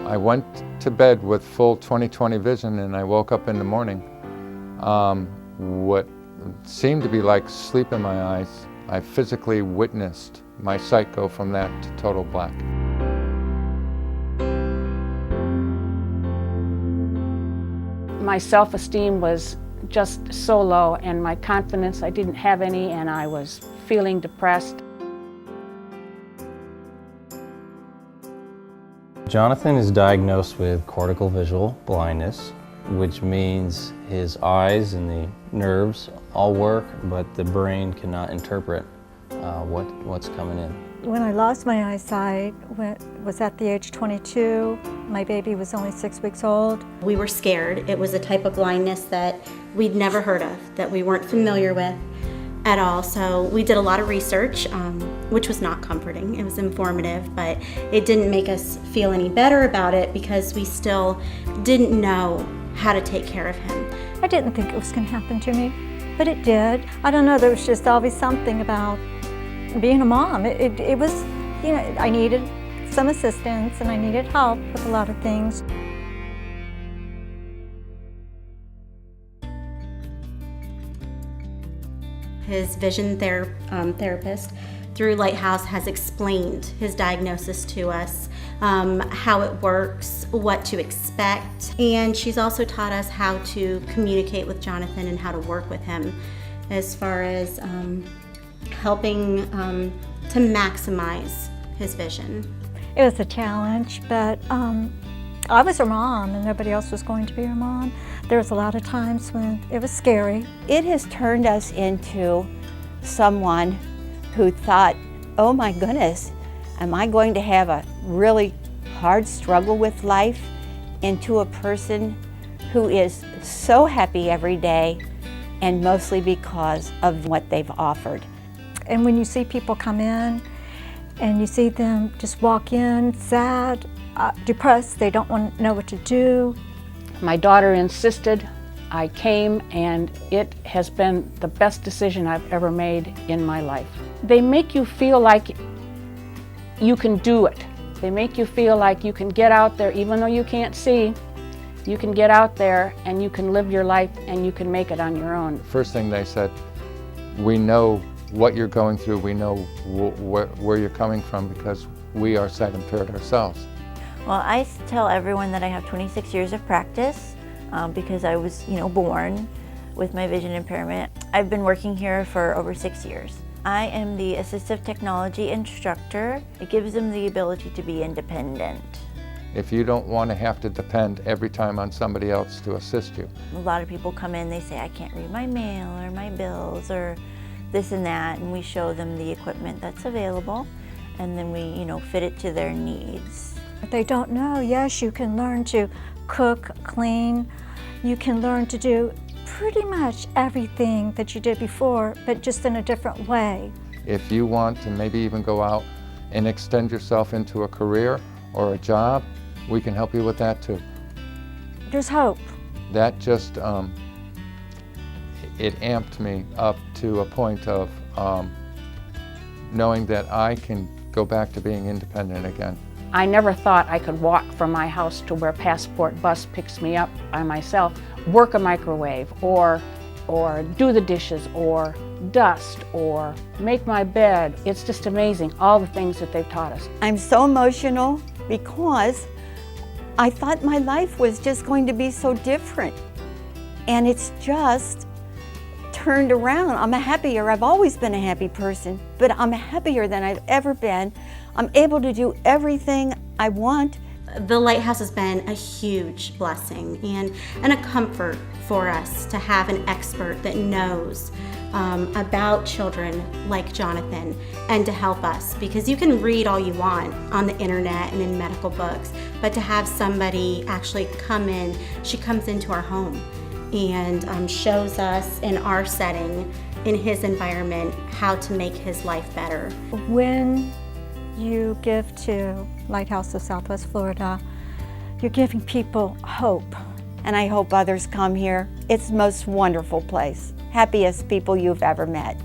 I went to bed with full 20/20 vision, and I woke up in the morning. What seemed to be like sleep in my eyes, I physically witnessed my sight go from that to total black. My self-esteem was just so low, and my confidence, I didn't have any, and I was feeling depressed. Jonathan is diagnosed with cortical visual blindness, which means his eyes and the nerves all work, but the brain cannot interpret what's coming in. When I lost my eyesight, was at the age of 22. My baby was only 6 weeks old. We were scared. It was a type of blindness that we'd never heard of, that we weren't familiar with at all. So we did a lot of research, which was not comforting. It was informative, but it didn't make us feel any better about it because we still didn't know how to take care of him. I didn't think it was going to happen to me, but it did. I don't know, there was just always something about being a mom. It was, you know, I needed some assistance and I needed help with a lot of things. His vision therapist through Lighthouse has explained his diagnosis to us, how it works, what to expect, and she's also taught us how to communicate with Jonathan and how to work with him as far as helping to maximize his vision. It was a challenge, but I was her mom and nobody else was going to be her mom. There was a lot of times when it was scary. It has turned us into someone who thought, oh my goodness, am I going to have a really hard struggle with life, into a person who is so happy every day, and mostly because of what they've offered. And when you see people come in and you see them just walk in sad, depressed, they don't want to know what to do. My daughter insisted I came, and it has been the best decision I've ever made in my life. They make you feel like you can do it. They make you feel like you can get out there, even though you can't see. You can get out there and you can live your life and you can make it on your own. First thing they said, we know what you're going through, we know where you're coming from because we are sight impaired ourselves. Well, I tell everyone that I have 26 years of practice because I was, born with my vision impairment. I've been working here for over 6 years. I am the assistive technology instructor. It gives them the ability to be independent. If you don't want to have to depend every time on somebody else to assist you. A lot of people come in, they say, I can't read my mail or my bills or this and that, and we show them the equipment that's available, and then we, fit it to their needs. If they don't know, yes, you can learn to cook, clean. You can learn to do pretty much everything that you did before, but just in a different way. If you want to maybe even go out and extend yourself into a career or a job, we can help you with that too. There's hope. That just, it amped me up to a point of knowing that I can go back to being independent again. I never thought I could walk from my house to where Passport Bus picks me up by myself, work a microwave, or do the dishes, or dust, or make my bed. It's just amazing, all the things that they've taught us. I'm so emotional because I thought my life was just going to be so different. And it's just turned around. I've always been a happy person, but I'm happier than I've ever been. I'm able to do everything I want. The Lighthouse has been a huge blessing and a comfort for us to have an expert that knows about children like Jonathan and to help us, because you can read all you want on the internet and in medical books, but to have somebody actually come in, she comes into our home and shows us in our setting, in his environment, how to make his life better. When you give to Lighthouse of Southwest Florida, you're giving people hope. And I hope others come here. It's the most wonderful place. Happiest people you've ever met.